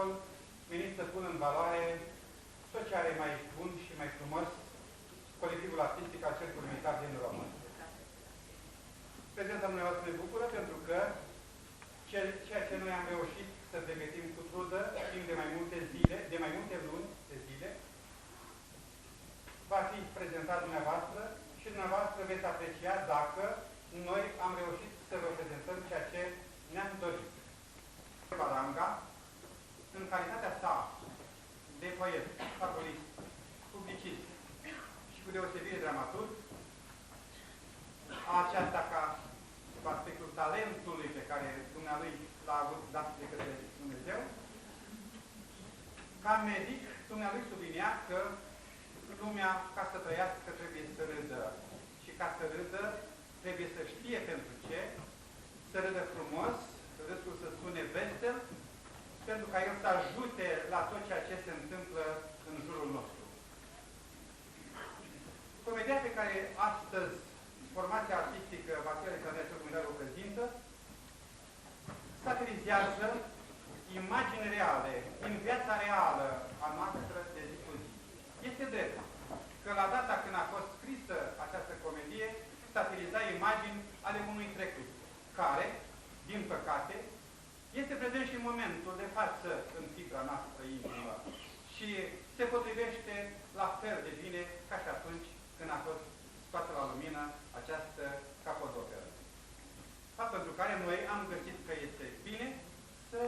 spectacol menit să pună în valoare tot ce are mai bun și mai frumos colectivul artistic al Cercului Militar din Român. Prezența dumneavoastră ne bucură pentru că ceea ce noi am reușit să pregătim cu trudă timp de mai multe zile, de mai multe luni de zile, va fi prezentat dumneavoastră și dumneavoastră veți aprecia dacă noi am reușit să vă prezentăm ceea ce ne-am dorit. Baranga, în calitatea sa de poet, fabulist, publicist și cu deosebire dramaturg, aceasta ca aspectul talentului pe care dumnealui l-a avut dat de către Dumnezeu, ca medic, dumnealui sublinia că lumea, ca să trăiască, trebuie să râdă. Și ca să râdă, trebuie să știe pentru ce, să râdă frumos, râsul să sune vesel, pentru ca el să ajute la tot ceea ce se întâmplă în jurul nostru. Comedia pe care astăzi formația artistică Vasile Alexandria Cercul Militar o prezintă satirizează imagini reale, din viața reală a noastră de zi cu zi. Este drept că la data când a fost scrisă această comedie, satiriza imagini ale unui trecut, care, din păcate, este prezent și în momentul de față în fibra noastră intimă și se potrivește la fel de bine ca și atunci când a fost scoasă la lumină această capodoperă. Fapt pentru care noi am găsit că este bine să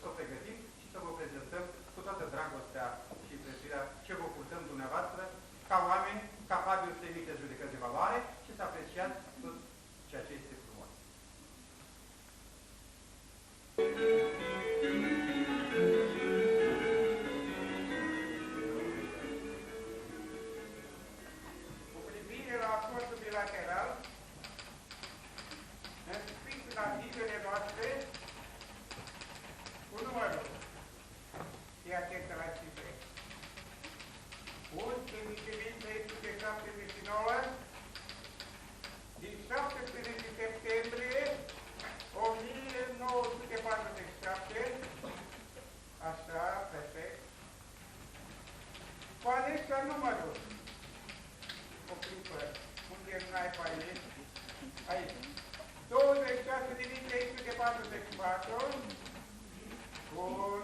o pregătim și să vă prezentăm cu toată dragostea și prețuirea ce vă purtăm dumneavoastră ca oameni capabili să emite judecăți de valoare și să apreciați tot ceea ce este frumos. Cu privire la acordul bilateral, înscris în avizele noastre, cu numărul, fii atentă la cifre, 11.379 din 17 septembrie 1947, așa, perfect, cu anexa numărul, o clipă, unde n-ai pe aici, 26.344, bun,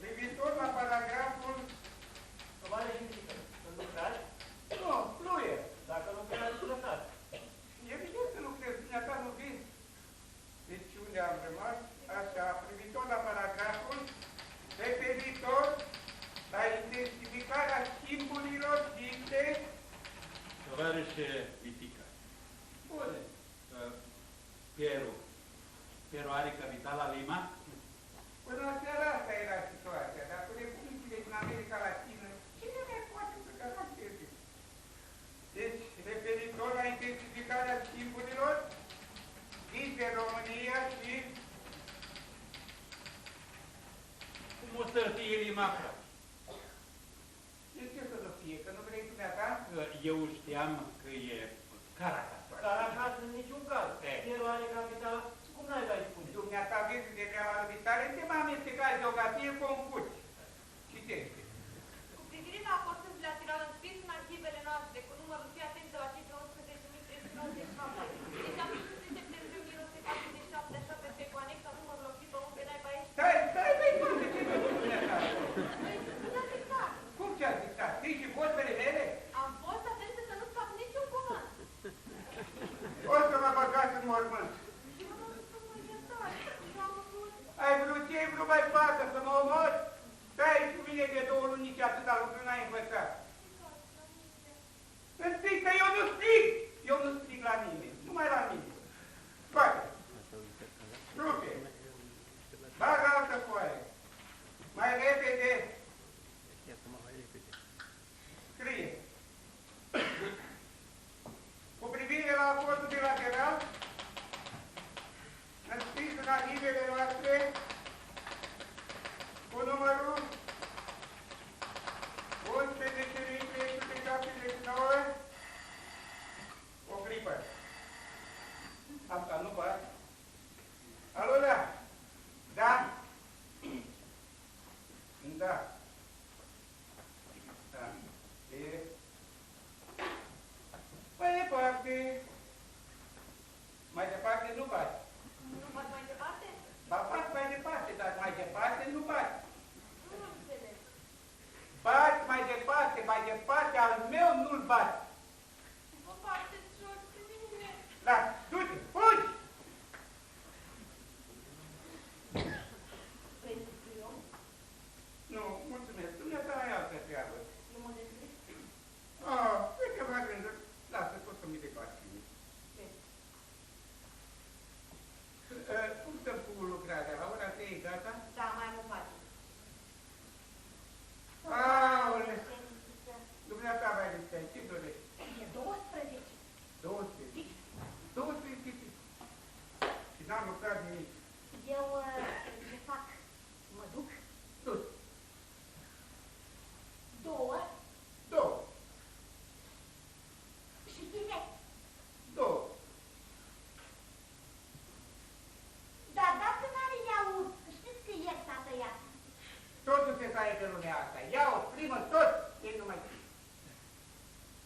privitor la paragraful, Vale și zică, când lucrați? nu, fluie. Dacă lucrați, lăsați. Evident că lucrez, dumneata nu vezi. Deci unde am rămas? Așa, privitor la paragraful, referitor la intensificarea schimburilor dintre... Tovarășe Vitica, Bune. Peru are capitala Lima? Până la seara asta era situația, dar cu republicile din America Latină, cine mai poate să garanteze? Deci, referitor la intensificarea schimburilor dintre România și... Cum o să fie Lima, frate? De ce să fie? Că nu vrei dumneata? Eu știam că e Caracas. Dar acasă în niciun caz. Peru are capitala, cum n-ai mai spune? Dumneata vezi de treaba vitale, te m-am amestecat geografie concurs. Citește. Cu privire la acordul bilateral înscris în arhivele noastre cu numărul, fii atentă la cifra 11.397, din 17 septembrie 1947, așa perfect, cu anexa numărul o clipă, unde n-ai pe aici. Stai, băi, ce vă dumneata? Păi, ți-a dictat. Cum ți-a dictat? Știi și vorbele mele? Am fost atentă să nu scap niciun cuvânt. O să mă băgați în mormânt. Eu nu sunt mai iertat. Eu am vrut. Ai vrut ce ai vrut, mai fată, să mă omori? Stai cu mine de 2 luni, nici atâta lucru n-ai învățat. Îmi spui că eu nu strig! Eu nu strig la nimeni, numai la mine. Scoate! Rupe! Bagă altă foaie! Mai repede! Scrie! Cu privire la acordul bilateral, înscris în arhivele noastre, cu numărul dumneata? Da, mai am o pagină. Aole, dumneata mai lipseai, ce dorești? E 12. 12. 12 și n-am lucrat nimic. Eu ce fac? Mă duc? Du. 2 2. și chitesc. 2. Dar dacă n-are iaurt, știți că ieri s-a tăiat. Totul se taie pe lumea asta. Ia-o, primă, tot, el nu mai știe.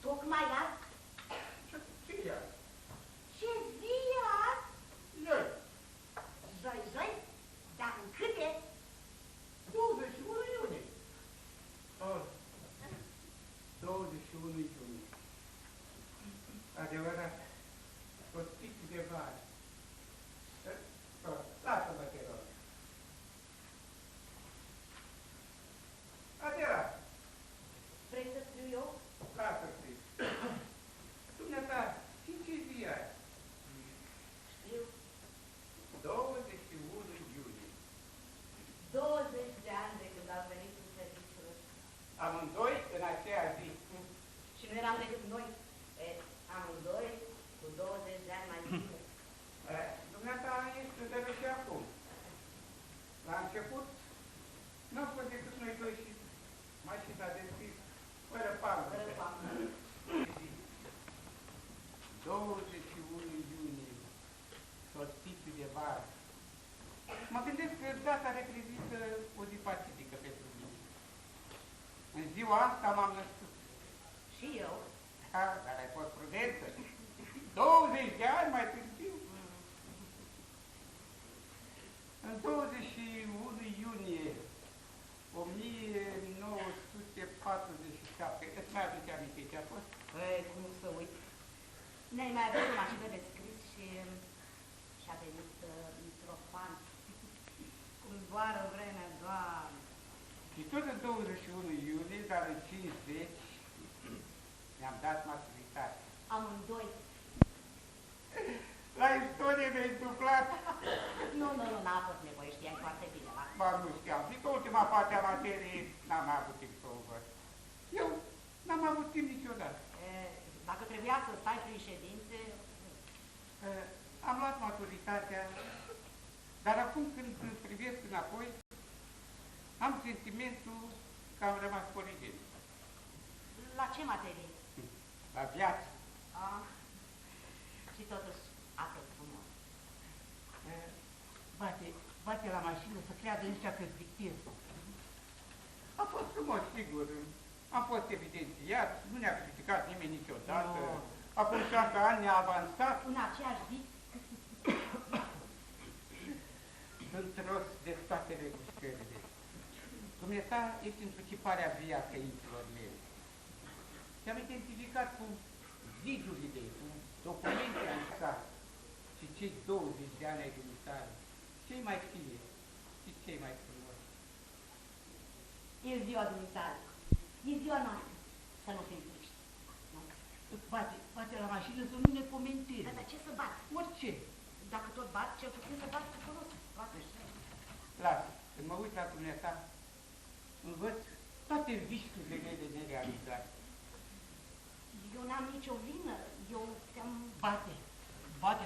Tocmai azi? Ce ia? Ce zi e azi? Joi. Joi, dar în câte? 21 iunie. Oh. 21 iunie. Adevărat. O stic de vară. Lasă-mă, te rog. Adevărat. Vrei să scriu eu? Lasă scris. Dumneata, și ce zi ai? Scriu. 21 iunie. 20 de ani de când am venit în serviciul ăsta. Amândoi în aceea zi. Și nu eram decât noi. Amândoi cu 20 de ani mai bine. Dumneata ești tânără și acum. La început, n-am fost decât noi doi și mașina de scris, fără palmă. Fără palmă. 21 iunie, solstițiu de vară. Mă gândesc că data reprezintă o zi pacifică pentru mine. În ziua asta m-am născut. Și eu. Ha, dar ai fost prudentă. 20 de ani mai târziu. În 21 iunie 1947, îți mai aduce aminte ce a fost? Păi, cum să uit. Ne-ai mai avut o mașină de scris și a venit Mitrofan. Cum zboară vremea, Doamne. Și tot în 21 iunie, dar în 50, ne-am dat maturitate. Amândoi. La istorie mi-ai întâmplat. Nu, n-a fost nevoie, știai foarte bine, va. Ba, nu știam. Și că ultima parte a materiei n-am avut timp să o văd. Eu n-am avut timp niciodată. Dacă trebuia să stai prin ședințe... Am luat maturitatea, dar acum când privesc înapoi, am sentimentul că am rămas poligen. La ce materie? La viață. Și totuși, atât frumos. Bate la mașină să creadă ăștia că-ți dictez. A fost frumos, sigur. Am fost evidențiat, nu ne-a criticat nimeni niciodată. No. Acum 6 ani ne-a avansat. În aceeași zi? Sunt rost de toate regustările. Dumneata ești întruciparea vie a căinților mele. Te-am identificat cu zidurile, cu documente anșate și cei 20 de ani ai dumitare, cei mai fie și cei mai frumoși. E ziua dumitare. E ziua noastră. Să nu fim triști. Bate la mașină să nu ne comentezi. Dar ce să bat? Orice. Dacă tot bat, cel puțin să bat cu folos. Lasă, când mă uit la dumneata, învăț toate visurile mele nerealizate. Eu n-am nicio vină. Eu te-am... Bate,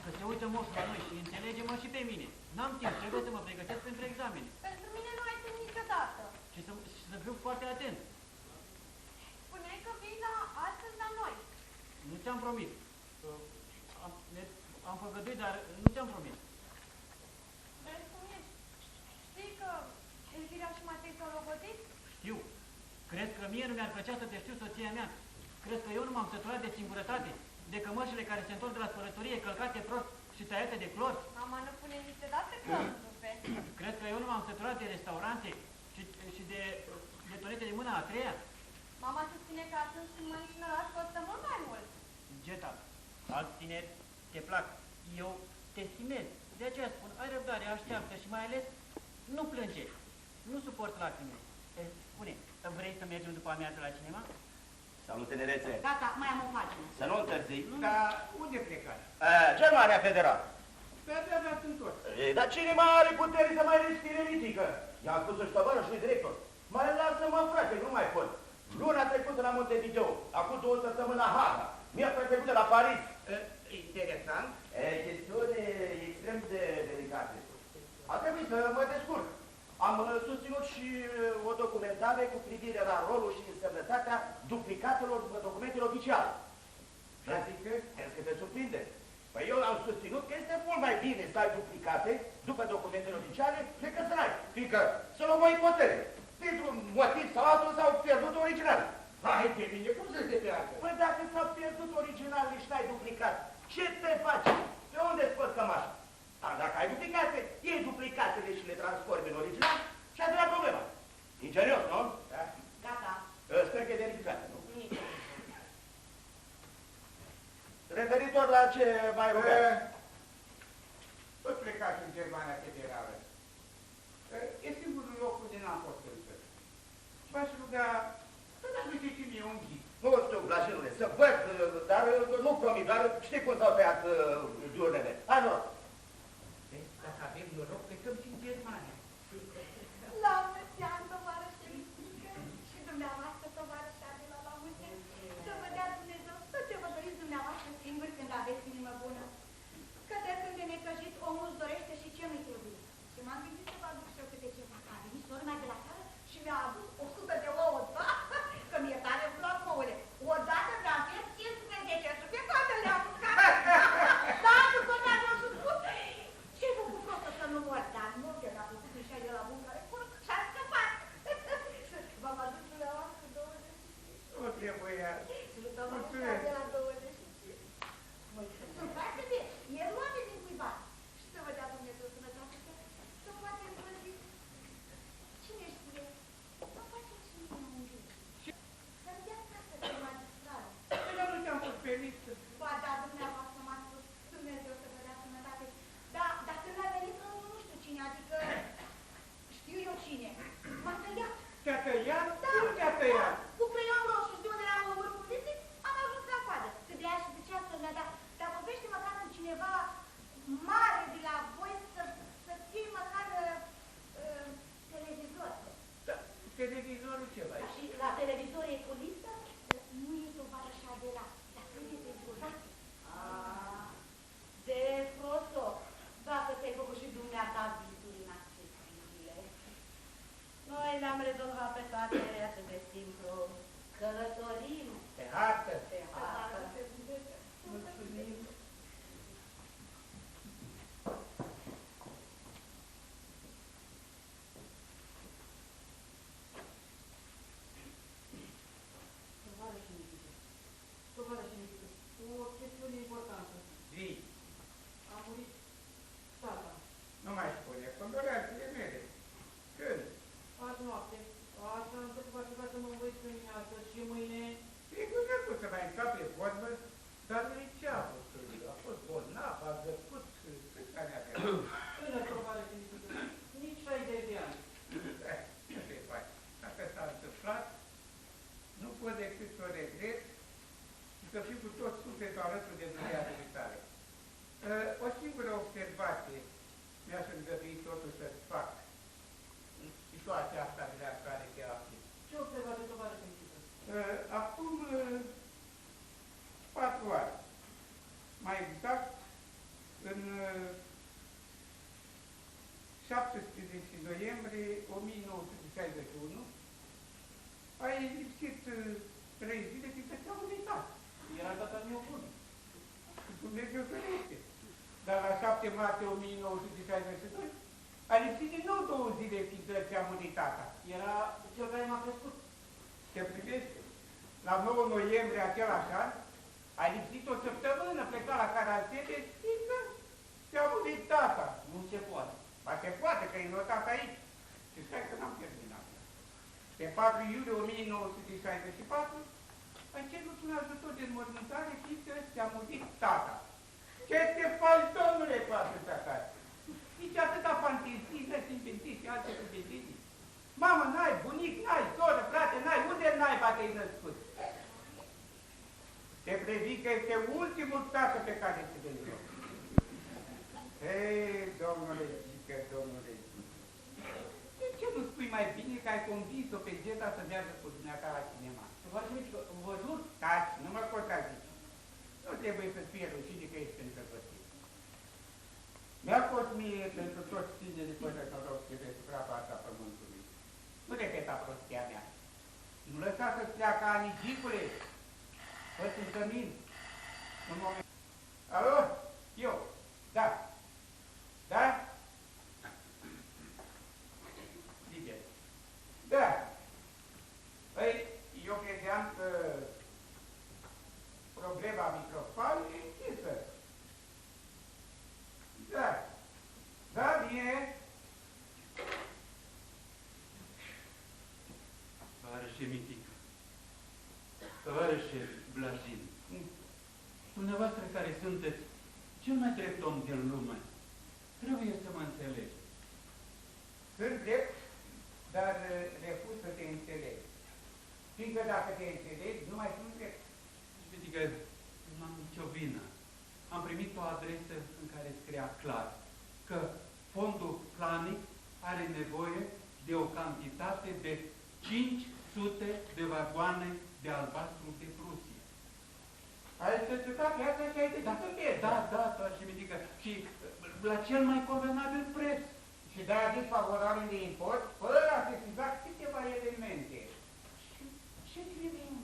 că se uită moș la noi și înțelege-mă și pe mine. N-am timp, trebuie să mă pregătesc pentru examene. Pentru mine nu ai timp niciodată. Și să fiu foarte atent. Spuneai că vii astăzi la noi. Nu ți-am promis. Am făgăduit, dar nu ți-am promis. Vezi cum ești? Știi că Elvira și Matei s-au logodit? Știu. Crezi că mie nu mi-ar plăcea să te știu soția mea? Crezi că eu nu m-am săturat de singurătate? De cămășile care se întorc de la spălătorie, călcate prost și tăiate de clor? Mama nu pune niciodată clor, rupe. Crezi că eu nu m-am săturat de restaurante și de tonete de mâna a treia? Mama susține că atunci când mănânci în oraș costă mult mai mult. Geta, alți tineri te plac. Eu te stimez. De aceea spun, ai răbdare, așteaptă și mai ales nu plânge. Nu suport lacrime. Spune, vrei să mergem după amiază la cinema? Salut, tinerețe! Gata, mai am o pagină. Să nu întârzii. Dar unde plecați? Germania Federală. Pe-abia sunt tot. Dar cine mai are putere să mai respire ridică? I-am spus-și tovarășului director. Mai lasă-mă, frate, nu mai pot. Luna trecută la Montevideo, acum 2 săptămâni la Haga, mia trecută la Paris. Interesant. Chestiune extrem de delicate. A trebuit să mă descurc. Am susținut și o documentare cu privire la rolul și însemnătatea duplicatelor după documentele oficiale. Adică? Crezi că te surprinde? Păi eu am susținut că este mult mai bine să ai duplicate după documentele oficiale decât să n-ai, fiindcă să luăm o ipotecă. Dintr-un motiv sau altul s-au pierdut original. Hai de mine, cum să se piardă? Păi dacă s-au pierdut originalul și n-ai duplicat, ce te faci? Pe unde scoți cămașa? Dar dacă ai duplicate, iei duplicatele și le transformi în original și ai de la problema. Ingenios, nu? Da. Gata. Sper că e de ridicate, nu? Nici. Referitor la ce mai rugat. Tot plecați în Germania Federală. E singurul loc unde n-am fost încă. V-aș ruga să dați uite mie un ghid. Nu știu, Blajenule, să văd, dar nu promit, dar știi cum s-au tăiat diurnele. Hai, nu. Dacă avem noroc, plecăm și în Germania. La mulți ani, tovarășe Mitică, și dumneavoastră, tovarășa de la mulți, să vă dea Dumnezeu tot ce vă doriți dumneavoastră singuri când aveți inimă bună. Că de când e necăjit, omul își dorește și ce nu-i trebuie. Și m-am gândit să vă aduc și eu câte ceva. A venit sora mea de la țară și mi-a adus 100 de ouă, da? Că mi-e tare îmi plac ouăle. Odată mi-am fiert 15 și pe toate le-am mâncat. Da, după ce am spus, ce-ai făcut prostă să nu mor? Dar nu, că a făcut și de la bun care curg și-a scăpat. V-am adus dumneavoastră 20. Nu trebuia. Mulțumesc. De la 20. Sunt foarte bine. E luate din cuiva. Și să vă dea Dumnezeu sănătate, să poate învăzi. Cine știe? Mă face și mine un gând. Să-mi dea casă de magistrală. Păi dar nu te-am pus pe listă. Ba, da, dumneavoastră m-a spus Dumnezeu să vă dea sănătate. Da, dar când a venit unul nu știu cine, adică știu eu cine. M-a tăiat. Te-a tăiat? Da, Cum te-a tăiat? cu creion roșu, știu unde l-am urmărit, am ajuns la coadă. Câdea și zicea să-mi da, dar vorbește măcar în cineva mare de la voi să ții măcar televizor. Da. Televizorul ce vai? Și la televizor e cu listă? Nu e tovarășa de la trebuie de jurnat. De prosto, dacă te-ai făcut și dumneata vizuri inaccesibile. Noi le-am rezolvat pe toate atât de simplu. Călătorim. Pe hartă. Pe hartă. Mulțumim. Tovarășe Mitică, o chestiune importantă. Zi. A murit tata. Nu mai spune. Condoleanțele mele. Când? Azi noapte. Așa am întâmplat ceva să mă învăț pe mine astăzi și mâine... Sigur că nu să mai încape vorbă, dar ce a fost? A fost bolnav, a zăcut, câți ani avea? Până tovarășe Mitică, nici 60 de ani. Ce te faci? Dacă s-a întâmplat, nu pot decât să o regret și să fiu cu tot sufletul alături de dumneavoastră tale. O singură observație mi-aș îngădui totuși să-ți fac în situația asta de care te afli. Ce observație, tovarășe Mitică? Acum 4 ani, mai exact, în 17 noiembrie 1961, ai lipsit 3 zile din că te-am uitat. Era tata meu bun. Dumnezeu ferește. Dar la 7 martie 1962, ai lipsit din nou 2 zile fiindcă ți-am murit tata. Era cel care m-a crescut. Te privește? La 9 noiembrie același an, ai lipsit o săptămână, plecat la carantene, fiindcă ți-a murit tata. Nu se poate. Ba se poate, că e notat aici. Și stai că n-am terminat. Pe 4 iulie 1964, ai cerut un ajutor de înmormântare, fiindcă ți-a murit tata. Ce te faci, domnule, cu atâta care? Nici atâta fantezie, simpentii și alte cuvintini. Mamă, n-ai, bunic, n-ai, soră, frate, n-ai, unde n-ai, ba te-ai născut? Te previi că este ultimul tată pe care ți-l eu. Ei, domnule Gică, domnule Gică, de ce nu spui mai bine că ai convins-o pe Geta să meargă cu dumneata la cinema? Vă jur? Taci, nu mă contrazici. Nu trebuie să fie rușine că ești îndrăgostit. Mi-a fost mie pentru toți tinerii până noroc de pe suprafața pământului. Nu repeta prostia mea. Nu lăsa să-ți pleacă anii, Gicule. Fă-ți în cămin. Un moment. Alo? Eu? Da. Da? Liber. Da. Păi, eu credeam că problema microfonului e închisă. Da. Da, bine. Tovarășe Mitică, tovarășe Blajin, dumneavoastră care sunteți cel mai drept om din lume, trebuie să mă înțelegeți. Sunt drept, dar refuz să te înțeleg. Fiindcă dacă te înțelegi, nu mai sunt drept. Mitică, nu am nicio vină. Am primit o adresă în care scria clar că fondul planic are nevoie de o cantitate de 500 de vagoane de albastru de Prusia. Ai cercetat viața și ai decis Da, tovarășe Mitică, și la cel mai convenabil preț. Și de-aia a zis favorabil de import, fără a sesiza câteva elemente. Ce elemente?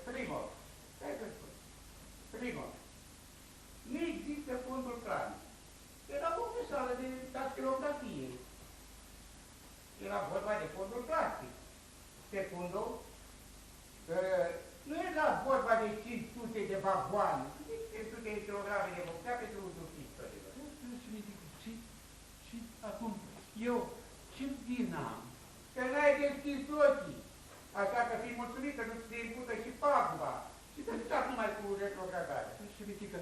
Primul, hai să spun. Primul, nu există fondul planic. Era o fesală de dactilografie. Era vorba de fondul plastic. Secundul, nu era vorba de 500 de vagoane, nici 500 de kilograme de bocea pentru uzul pistorilor. Și acum, eu ce vină am? Că n-ai deschis ochii. Așa că fii mulțumită, nu ți se impută și paguba. Și să stat numai cu retrogradare. Și Mitică,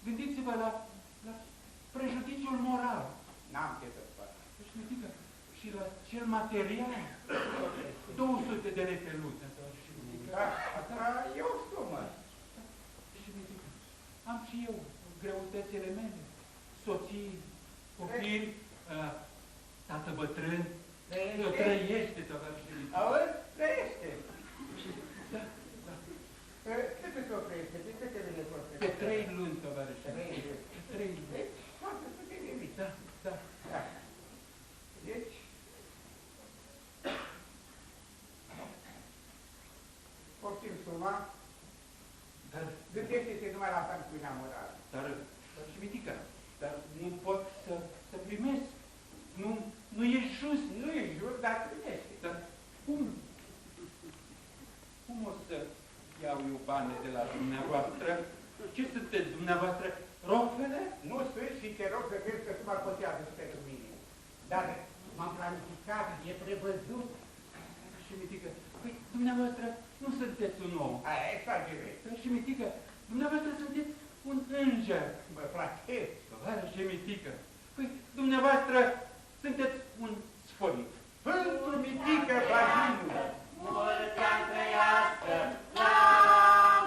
gândiți-vă la prejudiciul moral. N-am ce să fac. Și Mitică, și la cel material, 200 de lei pe lună. Da, asta e o sumă. Și Mitică, am și eu greutățile mele, soții, copii, tată bătrân, trăiește, tovarășe Mitică. Auzi? Trăiește. Da. Câte s-o trăiește? De câte luni s-o trăiește? Pe 3 luni, tovarășe. 3 luni. 3 luni. Deci, 400 de mii. Da. Da. Deci, poftim suma, Dar gândește-te numai la sancțiunea morală. Dar și Mitică, dar nu pot să primesc. Nu e just. Nu e just, dar primește. Dar cum o să iau eu bani de la dumneavoastră? Ce sunteți dumneavoastră? Rofele? Nu sunt și te rog să crezi că suma contează și pentru mine. Dar m-am planificat, e prevăzut. Și Mitică, păi dumneavoastră nu sunteți un om. Aia, exagerezi. Și Mitică, dumneavoastră sunteți un înger. Mă placez. Tovarășe Mitică, păi dumneavoastră sunteți un sforic. Sfântul Mitică Blajinu. Mulți ani trăiască, la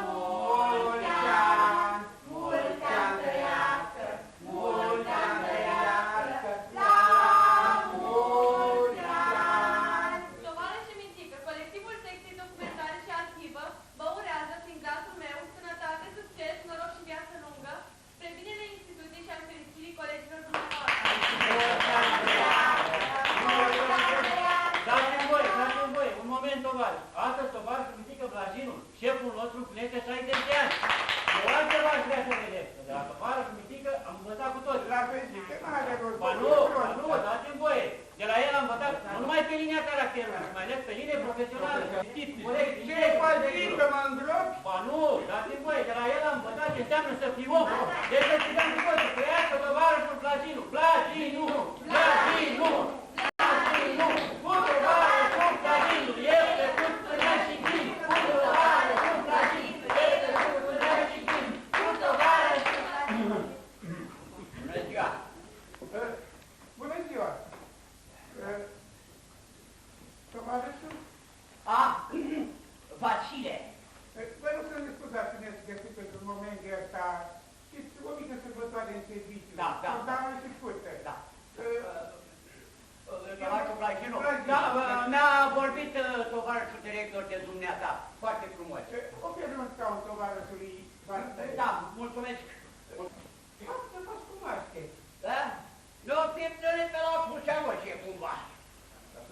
mulți ani, mulți ani trăiască, mulți ani trăiască, la mulți ani. Tovarășe Mitică, colectivul secției documentare și arhivă vă urează prin glasul meu sănătate, succes, noroc și viață lungă, spre binele instituției și al fericirii colegilor dumneavoastră. Dați-mi voie, un moment, tovarăș. Astăzi, tovarășul Mitică Blajinu, șeful nostru, împlinește 60 de ani. Eu altceva aș vrea să vedem. De la tovarășul Mitică am învățat cu toți. La fericită nu are rost. Ba nu, dați-mi voie. De la el am învățat nu numai pe linia caracterului, ci mai ales pe linie profesională. Ce faci că mă îngrop? Ba nu, dați-mi voie. De la el am învățat ce înseamnă să fii om. Deci să strigăm cu toți, să trăiască tovarășul Blajinu. Blajinu! Blajinu! Blajinu! Cu tovarășul Blajinu! El trecut până și ghin! Cu tovarășul Blajinu! El trecut până și ghin! Cu tovarășul Blajinu! Bună ziua! Bună ziua! Tovarășul? Vasile! Vă rog să ne scuzați, ne-ați găsit pentru momentul ăsta. Știți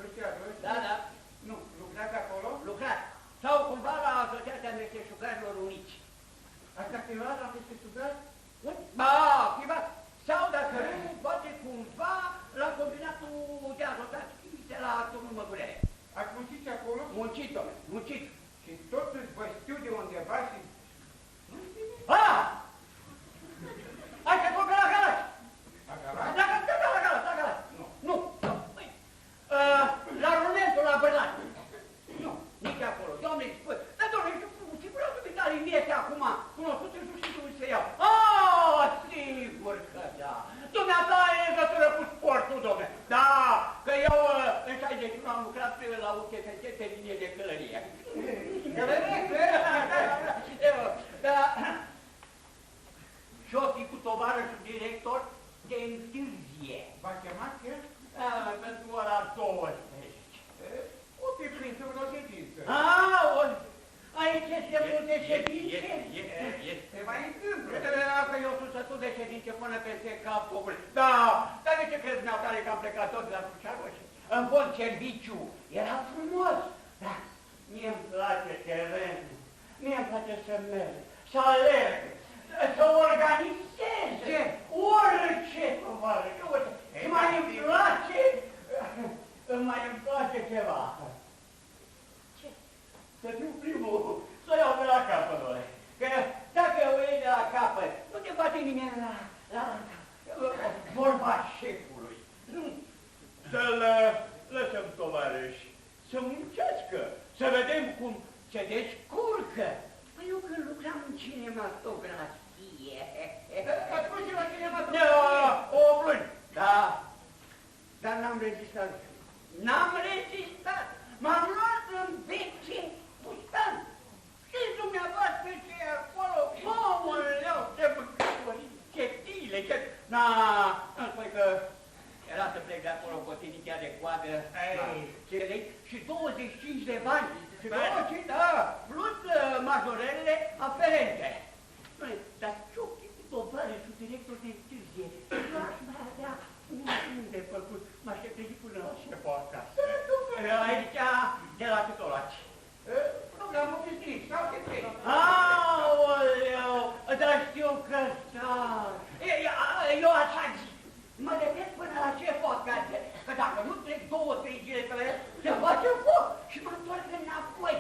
Lucianul? Da, da. Nu, lucrați acolo? Lucrat. Sau cumva la Asociația Meșteșugarilor Uniți. Asta privat la meșteșugari? Ba, privat. Sau dacă nu, poate cumva la combinatul de azotați de la Turnul Măgurele. Ați muncit și acolo? Muncit, domnule, muncit. Și totuși vă știu de undeva și... Nu știu nimic. Hai să duc la Galați! La Galați? La Galați! Nu. Păi, la Rumentul, la Bărlat. Nu, nici acolo. Doamne, spui, dar doamne, siguranță de tale miete acum, cunoscute, nu știu cum să iau. Sigur că da. Dumneata e legătură cu sportul, domne. Da, că eu în 61 am lucrat la UTFT pe linie de călărie. Da. Șofii cu tovarășul director de întârzie. V-a chemat el? Pentru ora 12. O fi prins în o ședință. Aici este mult de ședințe? Se mai întâmplă. Că eu sunt sătul de ședințe până peste cap copul. Da, dar de ce crezi neaptare că am plecat tot de la Crucearoși? În fond, serviciu era frumos. Da, mie-mi place terenul, mie-mi place să merg, să alerg, să organizez orice tovarăș, orice. Și mai îmi place ceva. Ce? Să fiu primul, să iau de la capăt, doamne. Că dacă o iei de la capăt, nu te bate nimeni la vorba șefului. Să-l lăsăm, tovarăși, să muncească, să vedem cum se descurcă. Păi eu când lucram în cinematografie... Ați fost și la cinematografie? O luni, da. Dar n-am rezistat. N-am rezistat. M-am luat în veche pustan. Știți dumneavoastră ce e acolo? Aoleu, ce băcători, ce tile, ce... Îmi spui că era să plec de acolo cu o tinichea de coadă, și 25 de bani. Și 25, da, plus majorările aferente. Dar ce-o fi cu tovarășul director de întârzie? L-aș mai avea de făcut, m-aș trezi până la șeful acasă. Aici, de la Titolaci. Programul fi strict, sau ce trei? Aoleu, dar știu că eu așa zic. Mă repet până la șeful acasă, că dacă nu trec 2-3 zile pe el, se face foc și mă întorc înapoi.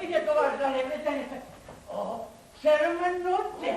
Bine, doar, dar repede. Să rămân noapte.